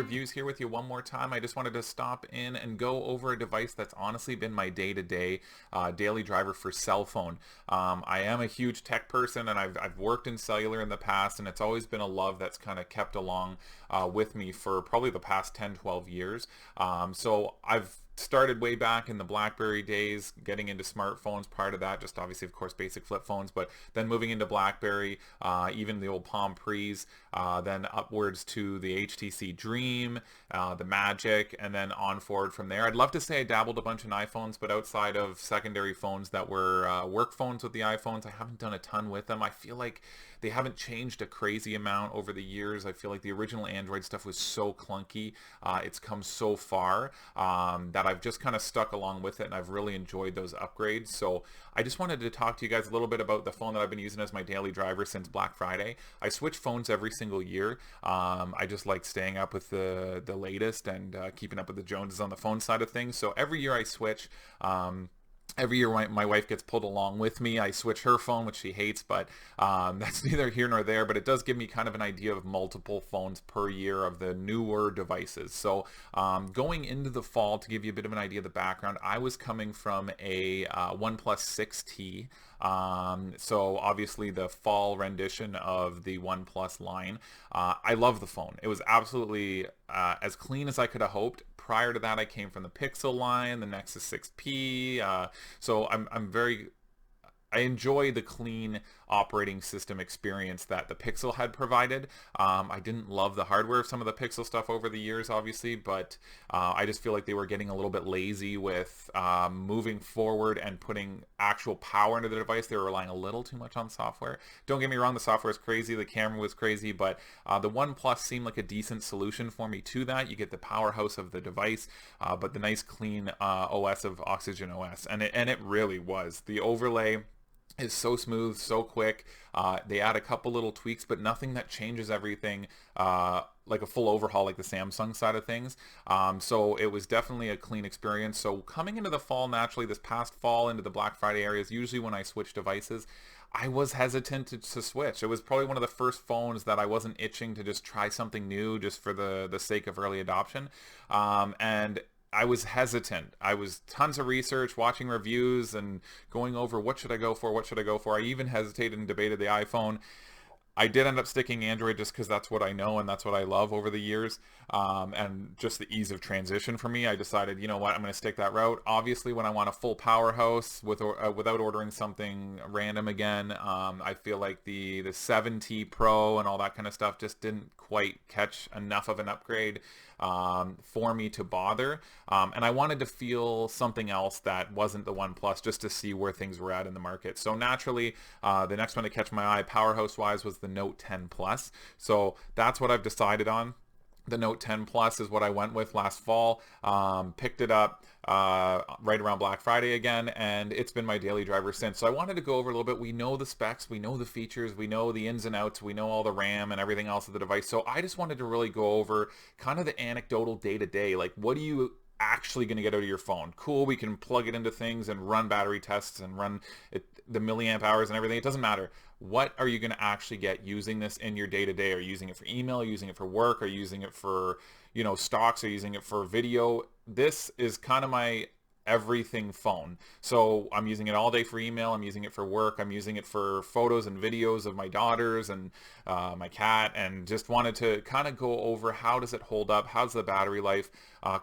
reviews here with you one more time. I just wanted to stop in and go over a device that's honestly been my day-to-day daily driver for cell phone. I am a huge tech person, and I've worked in cellular in the past, and it's always been a love that's kind of kept along with me for probably the past 10, 12 years. So I've started way back in the BlackBerry days, getting into smartphones. Prior to that, just obviously, of course, basic flip phones, but then moving into BlackBerry, even the old Palm Pres, then upwards to the HTC Dream, the Magic, and then on forward from there. I'd love to say I dabbled a bunch in iPhones, but outside of secondary phones that were work phones with the iPhones, I haven't done a ton with them. I feel like they haven't changed a crazy amount over the years. I feel like the original Android stuff was so clunky. It's come so far that I've just kind of stuck along with it, and I've really enjoyed those upgrades. So I just wanted to talk to you guys a little bit about the phone that I've been using as my daily driver since Black Friday. I switch phones every single year. I just like staying up with the latest and keeping up with the Joneses on the phone side of things. So every year I switch. Every year my wife gets pulled along with me. I switch her phone, which she hates, but that's neither here nor there. But it does give me kind of an idea of multiple phones per year of the newer devices. So going into the fall, to give you a bit of an idea of the background, I was coming from a OnePlus 6T. So obviously the fall rendition of the OnePlus line. I love the phone. It was absolutely as clean as I could have hoped. Prior to that, I came from the Pixel line, the Nexus 6P. So I enjoy the clean operating system experience that the Pixel had provided. I didn't love the hardware of some of the Pixel stuff over the years, obviously, but I just feel like they were getting a little bit lazy with moving forward and putting actual power into the device. They were relying a little too much on software. Don't get me wrong, the software is crazy, the camera was crazy, but the OnePlus seemed like a decent solution for me to that. You get the powerhouse of the device, but the nice clean OS of Oxygen OS, and it really was. The overlay is so smooth, so quick. They add a couple little tweaks, but nothing that changes everything like a full overhaul like the Samsung side of things. So it was definitely a clean experience. So coming into the fall, naturally, this past fall into the Black Friday areas, usually when I switch devices, I was hesitant to switch. It was probably one of the first phones that I wasn't itching to just try something new just for the sake of early adoption. And I was hesitant. I was tons of research, watching reviews, and going over what should I go for, what should I go for. I even hesitated and debated the iPhone. I did end up sticking Android just because that's what I know and that's what I love over the years, and just the ease of transition for me. I decided, you know what, I'm going to stick that route. Obviously, when I want a full powerhouse without ordering something random again, I feel like the 7T Pro and all that kind of stuff just didn't quite catch enough of an upgrade for me to bother, and I wanted to feel something else that wasn't the OnePlus, just to see where things were at in the market. So naturally, the next one to catch my eye powerhouse wise was the Note 10 Plus. So that's what I've decided on. The Note 10 Plus is what I went with last fall. Picked it up right around Black Friday again, and it's been my daily driver since. So I wanted to go over a little bit. We know the specs, we know the features, we know the ins and outs, we know all the RAM and everything else of the device. So I just wanted to really go over kind of the anecdotal day-to-day. Like, what do you actually going to get out of your phone? Cool, we can plug it into things and run battery tests and run the milliamp hours and everything. It doesn't matter. What are you going to actually get using this in your day-to-day? Are you using it for email? Are you using it for work? Are you using it for, stocks? Are you using it for video? This is kind of my everything phone. So I'm using it all day for email. I'm using it for work. I'm using it for photos and videos of my daughters and my cat, and just wanted to kind of go over how does it hold up? How's the battery life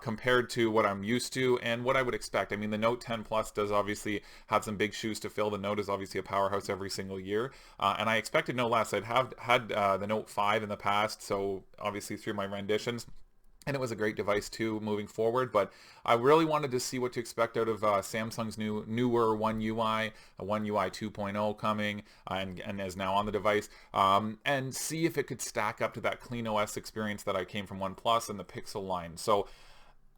compared to what I'm used to and what I would expect. I mean, the Note 10 Plus does obviously have some big shoes to fill. The Note is obviously a powerhouse every single year, and I expected no less. I'd had the Note 5 in the past, so obviously through my renditions, and it was a great device too moving forward. But I really wanted to see what to expect out of Samsung's newer One UI, a One UI 2.0 coming, and is now on the device, and see if it could stack up to that clean OS experience that I came from OnePlus and the Pixel line. So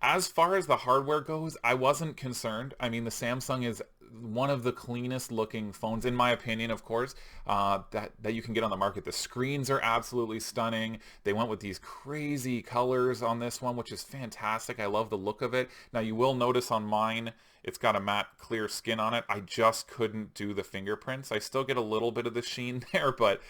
as far as the hardware goes, I wasn't concerned. I mean, the Samsung is one of the cleanest looking phones, in my opinion, of course, that you can get on the market. The screens are absolutely stunning. They went with these crazy colors on this one, which is fantastic. I love the look of it. Now, you will notice on mine, it's got a matte clear skin on it. I just couldn't do the fingerprints. I still get a little bit of the sheen there, but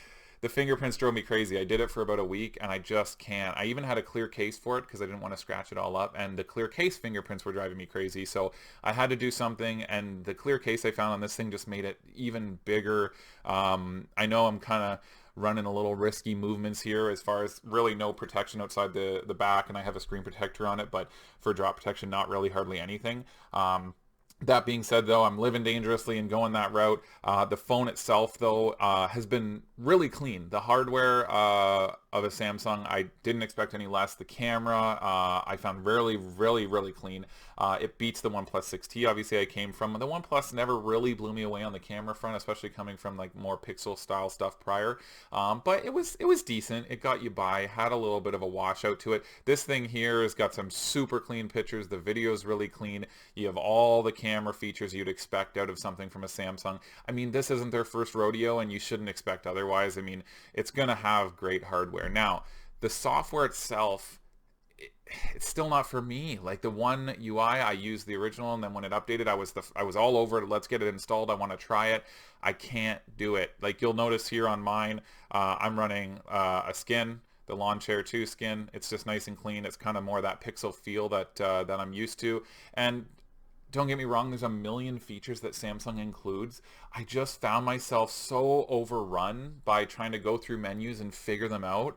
the fingerprints drove me crazy. I did it for about a week and I just can't. I even had a clear case for it because I didn't want to scratch it all up, and the clear case fingerprints were driving me crazy. So I had to do something, and the clear case I found on this thing just made it even bigger. I know I'm kind of running a little risky movements here as far as really no protection outside the back, and I have a screen protector on it, but for drop protection, not really hardly anything. That being said, though, I'm living dangerously and going that route. The phone itself, though, has been really clean. The hardware of a Samsung, I didn't expect any less. The camera, I found really, really, really clean. It beats the OnePlus 6T, obviously, I came from. The OnePlus never really blew me away on the camera front, especially coming from like more pixel style stuff prior. But it was decent. It got you by, had a little bit of a washout to it. This thing here has got some super clean pictures. The video is really clean. You have all the camera features you'd expect out of something from a Samsung. I mean, this isn't their first rodeo, and you shouldn't expect otherwise. I mean, it's going to have great hardware. Now, the software itself, it's still not for me. Like the One UI, I used the original, and then when it updated, I was all over it. Let's get it installed. I want to try it. I can't do it. Like you'll notice here on mine, I'm running a skin, the Lawn Chair 2 skin. It's just nice and clean. It's kind of more that pixel feel that I'm used to. And don't get me wrong, there's a million features that Samsung includes. I just found myself so overrun by trying to go through menus and figure them out.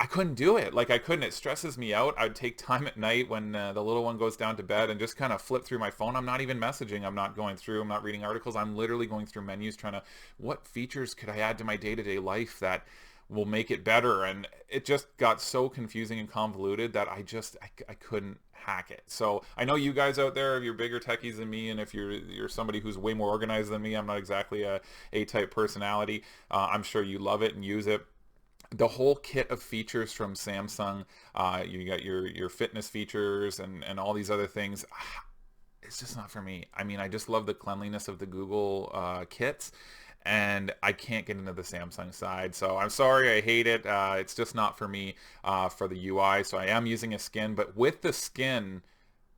I couldn't do it. Like I couldn't. It stresses me out. I'd take time at night when the little one goes down to bed and just kind of flip through my phone. I'm not even messaging. I'm not going through. I'm not reading articles. I'm literally going through menus trying to, what features could I add to my day-to-day life that will make it better? And it just got so confusing and convoluted that I couldn't hack it. So I know you guys out there, if you're bigger techies than me, and if you're somebody who's way more organized than me, I'm not exactly a A-type personality. I'm sure you love it and use it. The whole kit of features from Samsung, you got your fitness features and all these other things. It's just not for me. I mean, I just love the cleanliness of the Google kits, and I can't get into the Samsung side. So I'm sorry, I hate it. It's just not for me for the UI. So I am using a skin, but with the skin,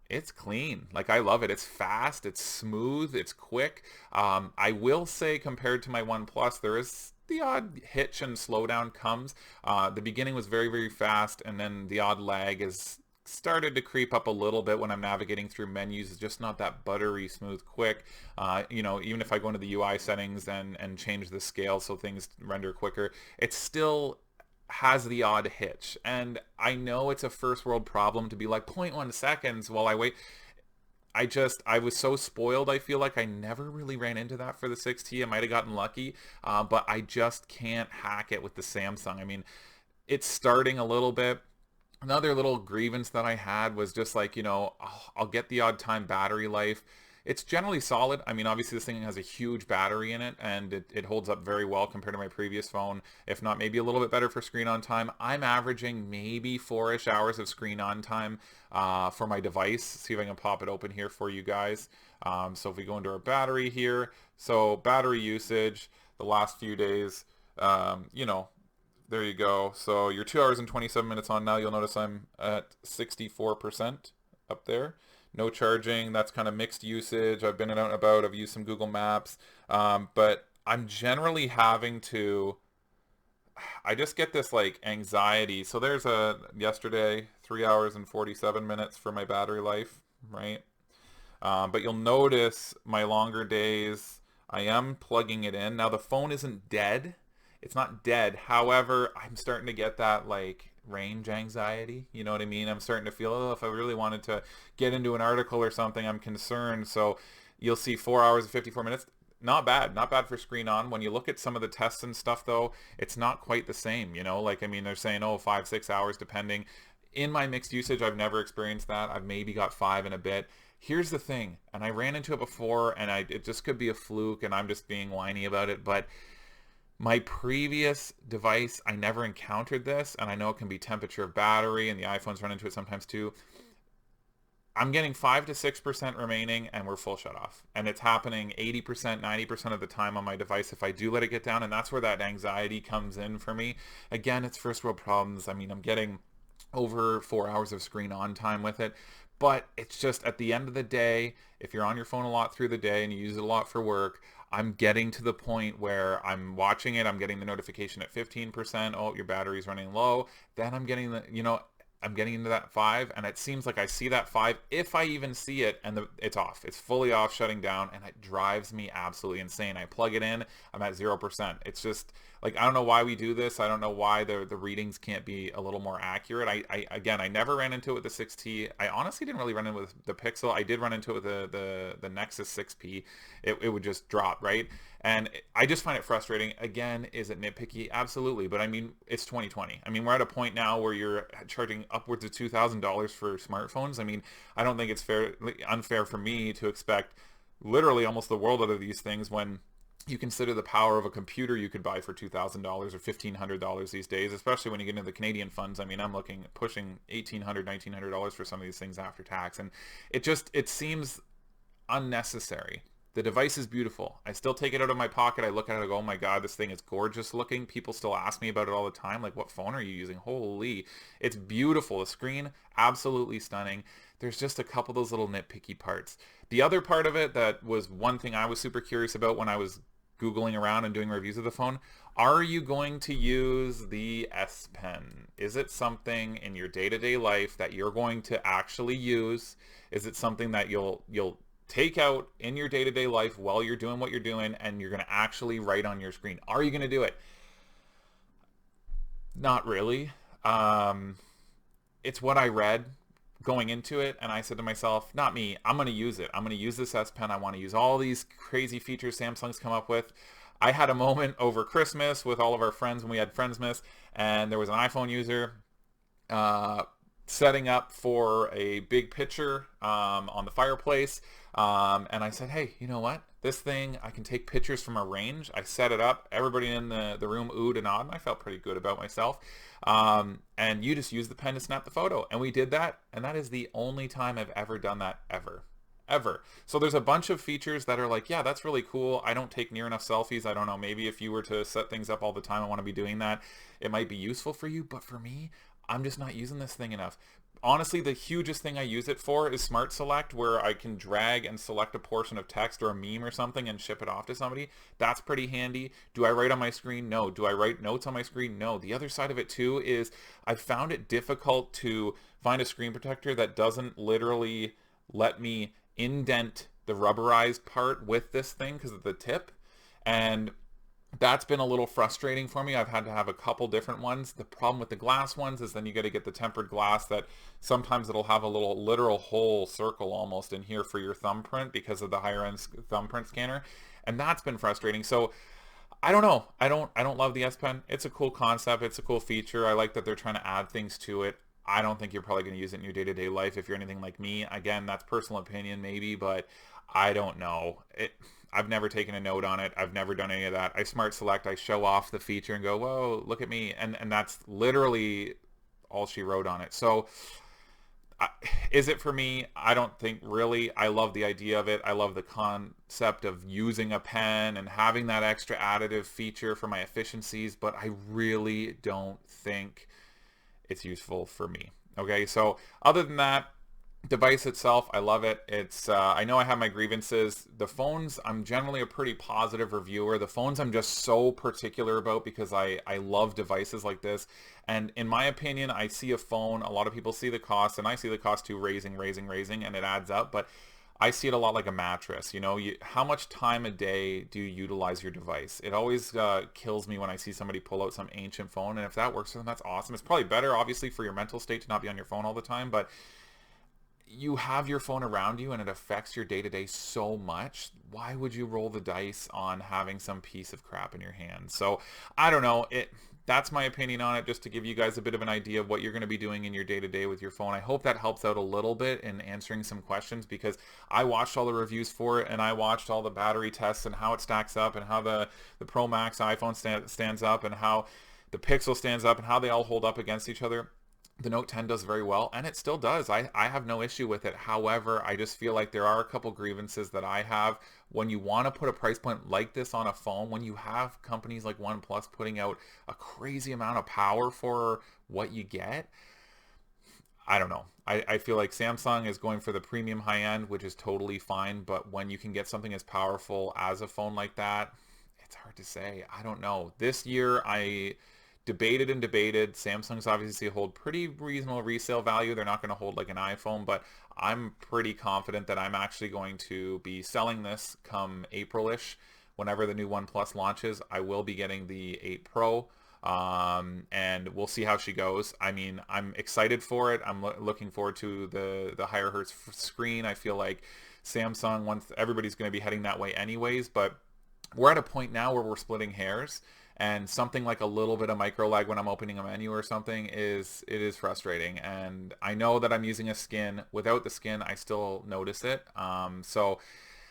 it's clean. Like I love it. It's fast, it's smooth, it's quick. I will say compared to my OnePlus, there is the odd hitch and slowdown comes. The beginning was very, very fast, and then the odd lag is started to creep up a little bit when I'm navigating through menus. It's just not that buttery smooth quick. You know, even if I go into the UI settings and change the scale so things render quicker, it still has the odd hitch. And I know it's a first world problem to be like 0.1 seconds while I wait. I was so spoiled. I feel like I never really ran into that for the 6T. I might have gotten lucky, but I just can't hack it with the Samsung. I mean, it's starting a little bit. Another little grievance that I had was just like, you know, I'll get the odd time battery life. It's generally solid. I mean, obviously this thing has a huge battery in it, and it holds up very well compared to my previous phone. If not, maybe a little bit better for screen on time. I'm averaging maybe 4-ish hours of screen on time for my device. See if I can pop it open here for you guys. So if we go into our battery here, so battery usage the last few days, you know, there you go. So you're 2 hours and 27 minutes on now. You'll notice I'm at 64% up there. No charging. That's kind of mixed usage. I've been out and about. I've used some Google Maps. But I'm generally having to, I just get this like anxiety. So there's yesterday, 3 hours and 47 minutes for my battery life, right? But you'll notice my longer days, I am plugging it in. Now the phone isn't dead. It's not dead. However, I'm starting to get that like range anxiety. You know what I mean? I'm starting to feel, oh, if I really wanted to get into an article or something, I'm concerned. So you'll see 4 hours and 54 minutes. Not bad. Not bad for screen on. When you look at some of the tests and stuff, though, it's not quite the same. You know, like, I mean, they're saying, oh, 5-6 hours depending. In my mixed usage, I've never experienced that. I've maybe got 5 in a bit. Here's the thing, and I ran into it before, and it just could be a fluke, and I'm just being whiny about it, but my previous device, I never encountered this, and I know it can be temperature of battery, and the iPhones run into it sometimes too. I'm getting 5 to 6% remaining, and we're full shut off. And it's happening 80%, 90% of the time on my device if I do let it get down, and that's where that anxiety comes in for me. Again, it's first world problems. I mean, I'm getting over 4 hours of screen on time with it, but it's just at the end of the day, if you're on your phone a lot through the day and you use it a lot for work, I'm getting to the point where I'm watching it, I'm getting the notification at 15%, oh, your battery's running low. Then I'm getting the, I'm getting into that 5, and it seems like I see that 5, if I even see it, and it's off. It's fully off, shutting down, and it drives me absolutely insane. I plug it in, I'm at 0%. It's just, like, I don't know why we do this. I don't know why the readings can't be a little more accurate. Again, I never ran into it with the 6T. I honestly didn't really run into it with the Pixel. I did run into it with the Nexus 6P. It would just drop, right? And I just find it frustrating. Again, is it nitpicky? Absolutely. But I mean, it's 2020. I mean, we're at a point now where you're charging upwards of $2,000 for smartphones. I mean, I don't think it's unfair for me to expect literally almost the world out of these things when you consider the power of a computer you could buy for $2,000 or $1,500 these days, especially when you get into the Canadian funds. I mean, I'm looking at pushing $1,800, $1,900 for some of these things after tax. And it seems unnecessary. The device is beautiful. I still take it out of my pocket. I look at it and go, oh my God, this thing is gorgeous looking. People still ask me about it all the time. Like, what phone are you using? Holy, it's beautiful. The screen, absolutely stunning. There's just a couple of those little nitpicky parts. The other part of it that was one thing I was super curious about when I was Googling around and doing reviews of the phone, are you going to use the S Pen? Is it something in your day-to-day life that you're going to actually use? Is it something that you'll take out in your day-to-day life while you're doing what you're doing and you're going to actually write on your screen? Are you going to do it? Not really. It's what I read going into it, and I said to myself, not me, I'm going to use it. I'm going to use this S Pen. I want to use all these crazy features Samsung's come up with. I had a moment over Christmas with all of our friends when we had Friendsmas, and there was an iPhone user setting up for a big picture on the fireplace, and I said, hey, you know what? This thing, I can take pictures from a range. I set it up. Everybody in the room oohed and awed, and I felt pretty good about myself. And you just use the pen to snap the photo. And we did that, and that is the only time I've ever done that ever. So there's a bunch of features that are like, yeah, that's really cool. I don't take near enough selfies. I don't know, maybe if you were to set things up all the time, I want to be doing that. It might be useful for you, but for me, I'm just not using this thing enough. Honestly, the hugest thing I use it for is Smart Select, where I can drag and select a portion of text or a meme or something and ship it off to somebody. That's pretty handy. Do I write on my screen? No. Do I write notes on my screen? No. The other side of it too is I found it difficult to find a screen protector that doesn't literally let me indent the rubberized part with this thing because of the tip. And that's been a little frustrating for me. I've had to have a couple different ones. The problem with the glass ones is then you got to get the tempered glass that sometimes it'll have a little literal whole circle almost in here for your thumbprint because of the higher end thumbprint scanner. And that's been frustrating. So I don't know. I don't love the S Pen. It's a cool concept. It's a cool feature. I like that they're trying to add things to it. I don't think you're probably going to use it in your day-to-day life if you're anything like me. Again, that's personal opinion maybe, but I don't know. I've never taken a note on it. I've never done any of that. I Smart Select, I show off the feature and go, whoa, look at me. And that's literally all she wrote on it. So is it for me? I don't think really. I love the idea of it. I love the concept of using a pen and having that extra additive feature for my efficiencies, but I really don't think it's useful for me. Okay, so other than that, device itself, I love it. It's I know I have my grievances. The phones, I'm generally a pretty positive reviewer. The phones I'm just so particular about because I love devices like this. And in my opinion, I see a phone, a lot of people see the cost, and I see the cost too raising, and it adds up. But I see it a lot like a mattress. You know, how much time a day do you utilize your device? It always kills me when I see somebody pull out some ancient phone, and if that works for them, that's awesome. It's probably better, obviously, for your mental state to not be on your phone all the time, but you have your phone around you and it affects your day-to-day so much. Why would you roll the dice on having some piece of crap in your hand? So I don't know. That's my opinion on it, just to give you guys a bit of an idea of what you're going to be doing in your day-to-day with your phone. I hope that helps out a little bit in answering some questions, because I watched all the reviews for it and I watched all the battery tests and how it stacks up and how the Pro Max iPhone stands up and how the Pixel stands up and how they all hold up against each other. The Note 10 does very well, and it still does. I have no issue with it. However, I just feel like there are a couple grievances that I have. When you want to put a price point like this on a phone, when you have companies like OnePlus putting out a crazy amount of power for what you get, I don't know. I feel like Samsung is going for the premium high end, which is totally fine. But when you can get something as powerful as a phone like that, it's hard to say. I don't know. This year, I debated and debated. Samsung's obviously hold pretty reasonable resale value. They're not going to hold like an iPhone, but I'm pretty confident that I'm actually going to be selling this come April-ish. Whenever the new OnePlus launches, I will be getting the 8 Pro. And we'll see how she goes. I mean, I'm excited for it. I'm looking forward to the higher hertz screen. I feel like Samsung, once everybody's going to be heading that way anyways, but we're at a point now where we're splitting hairs, and something like a little bit of micro lag when I'm opening a menu or something is frustrating. And I know that I'm using a skin. Without the skin, I still notice it. So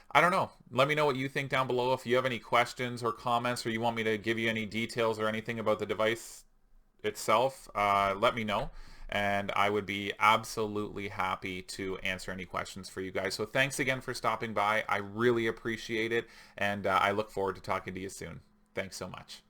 I don't know. Let me know what you think down below. If you have any questions or comments, or you want me to give you any details or anything about the device itself, let me know. And I would be absolutely happy to answer any questions for you guys. So thanks again for stopping by. I really appreciate it. And I look forward to talking to you soon. Thanks so much.